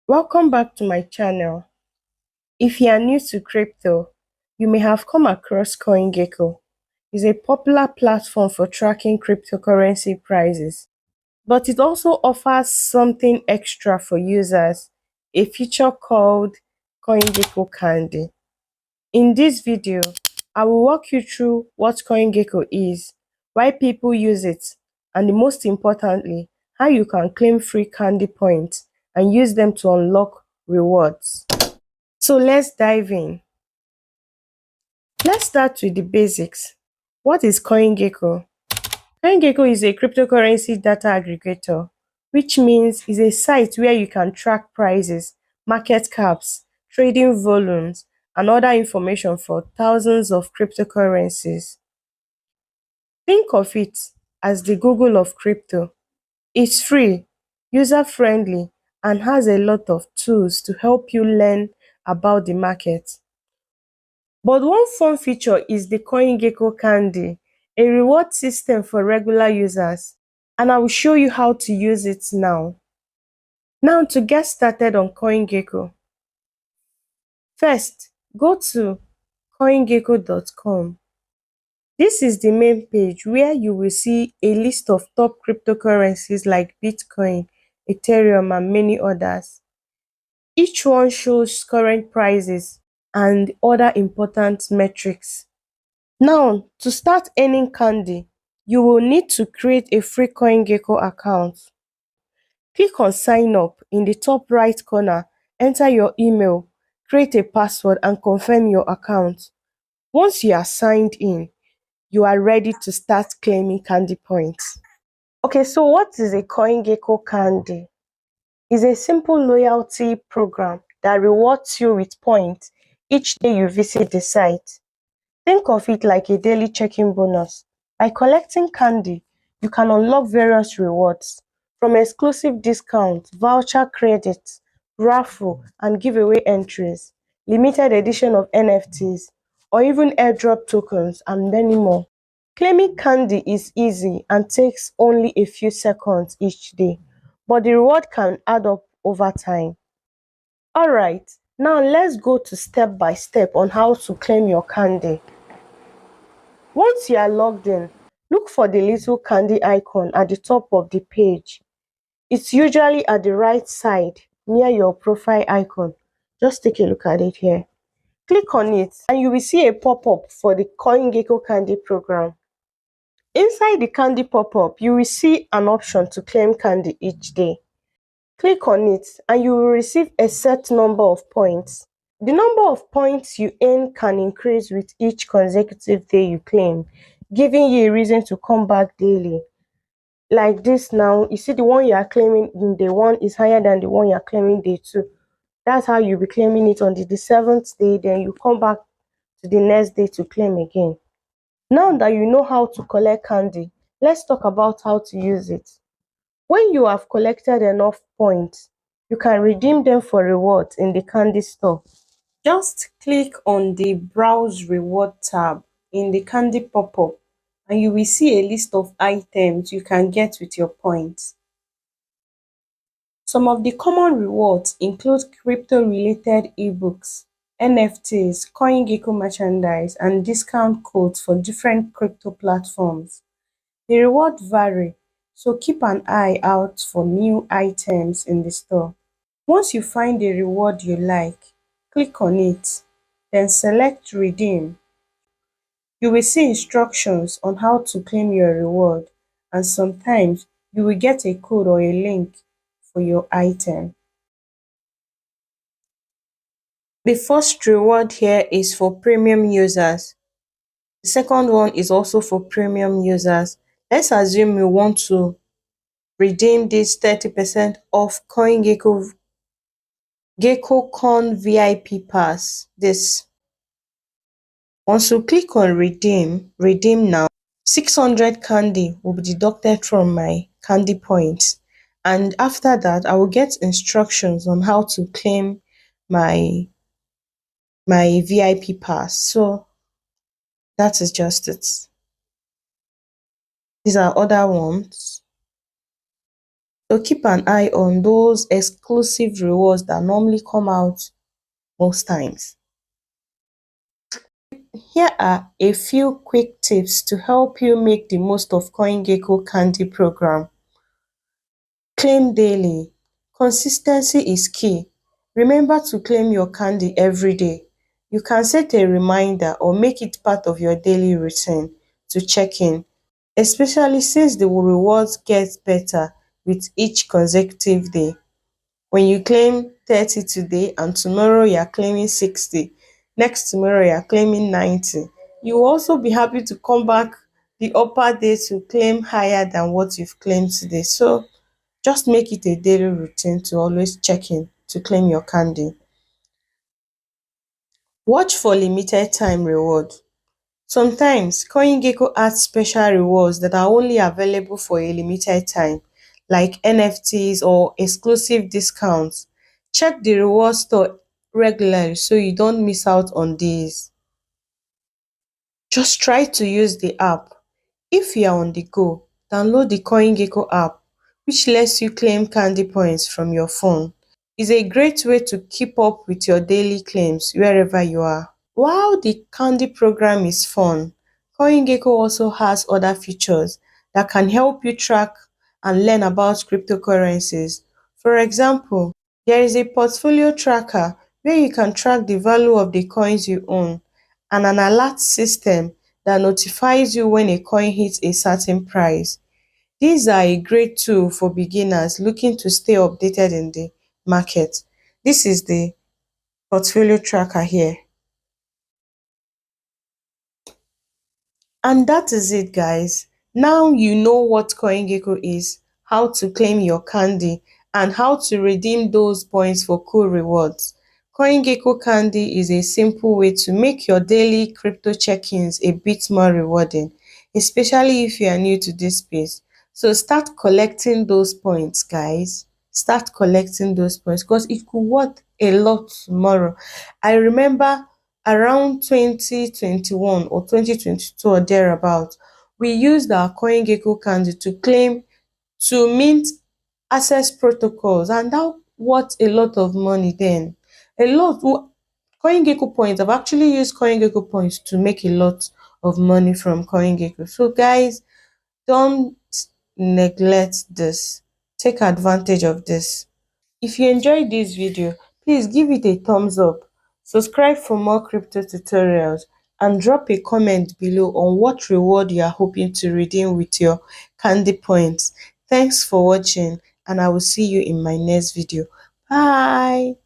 Welcome back to my channel. If you are new to crypto, you may have come across CoinGecko. It's a popular platform for tracking cryptocurrency prices, but it also offers something extra for users, a feature called CoinGecko Candy. In this video, I will walk you through what CoinGecko is, why people use it, and most importantly, how you can claim free candy points and use them to unlock rewards. So let's dive in. Let's start with the basics. What is CoinGecko? CoinGecko is a cryptocurrency data aggregator, which means it's a site where you can track prices, market caps, trading volumes, and other information for thousands of cryptocurrencies. Think of it as the Google of crypto. It's free, user-friendly, and has a lot of tools to help you learn about the market. But one fun feature is the CoinGecko Candy, a reward system for regular users, and I will show you how to use it now. Now to get started on CoinGecko, first go to coingecko.com. This is the main page where you will see a list of top cryptocurrencies like Bitcoin, Ethereum, and many others. Each one shows current prices and other important metrics. Now, to start earning candy, you will need to create a free CoinGecko account. Click on sign up in the top right corner, enter your email, create a password and confirm your account. Once you are signed in, you are ready to start claiming candy points. Okay, so what is a CoinGecko Candy? It's a simple loyalty program that rewards you with points each day you visit the site. Think of it like a daily check-in bonus. By collecting candy, you can unlock various rewards, from exclusive discounts, voucher credits, raffle and giveaway entries, limited edition of NFTs, or even airdrop tokens and many more. Claiming candy is easy and takes only a few seconds each day, but the reward can add up over time. Alright, now let's go to step by step on how to claim your candy. Once you are logged in, look for the little candy icon at the top of the page. It's usually at the right side near your profile icon. Just take a look at it here. Click on it and you will see a pop-up for the CoinGecko Candy program. Inside the candy pop-up, you will see an option to claim candy each day. Click on it and you will receive a set number of points. The number of points you earn can increase with each consecutive day you claim, giving you a reason to come back daily. Like this now, you see the one you are claiming in day 1 is higher than the one you are claiming day 2. That's how you'll be claiming it on the 7th day, then you come back to the next day to claim again. Now that you know how to collect candy, let's talk about how to use it. When you have collected enough points, you can redeem them for rewards in the candy store. Just click on the Browse Reward tab in the candy pop-up and you will see a list of items you can get with your points. Some of the common rewards include crypto-related ebooks, NFTs, CoinGecko merchandise, and discount codes for different crypto platforms. The rewards vary, so keep an eye out for new items in the store. Once you find a reward you like, click on it, then select Redeem. You will see instructions on how to claim your reward, and sometimes you will get a code or a link for your item. The first reward here is for premium users. The second one is also for premium users. Let's assume you want to redeem this 30% off CoinGecko VIP pass. This once you click on redeem now, 600 candy will be deducted from my candy points, and after that I will get instructions on how to claim my VIP pass. So that is just it. These are other ones. So keep an eye on those exclusive rewards that normally come out most times. Here are a few quick tips to help you make the most of CoinGecko Candy program. Claim daily. Consistency is key. Remember to claim your candy every day. You can set a reminder or make it part of your daily routine to check in, especially since the rewards get better with each consecutive day. When you claim 30 today and tomorrow you are claiming 60, next tomorrow you are claiming 90, you will also be happy to come back the upper day to claim higher than what you've claimed today. So just make it a daily routine to always check in to claim your candy. Watch for limited time reward. Sometimes CoinGecko adds special rewards that are only available for a limited time, like NFTs or exclusive discounts. Check the reward store regularly so you don't miss out on these. Just try to use the app. If you are on the go, download the CoinGecko app, which lets you claim candy points from your phone. It's a great way to keep up with your daily claims wherever you are. While the Candy program is fun, CoinGecko also has other features that can help you track and learn about cryptocurrencies. For example, there is a portfolio tracker where you can track the value of the coins you own, and an alert system that notifies you when a coin hits a certain price. These are a great tool for beginners looking to stay updated in the market. This is the portfolio tracker here. And that is it, guys. Now you know what CoinGecko is, how to claim your candy, and how to redeem those points for cool rewards. CoinGecko Candy is a simple way to make your daily crypto check-ins a bit more rewarding, especially if you are new to this space. So start collecting those points, guys. Start collecting those points because it could worth a lot tomorrow. I remember around 2021 or 2022 or thereabout, we used our CoinGecko Candy to claim to mint access protocols, and that worth a lot of money then. A lot. CoinGecko points. I've actually used CoinGecko points to make a lot of money from CoinGecko. So guys, don't neglect this. Take advantage of this. If you enjoyed this video, please give it a thumbs up, subscribe for more crypto tutorials, and drop a comment below on what reward you are hoping to redeem with your candy points. Thanks for watching, and I will see you in my next video. Bye!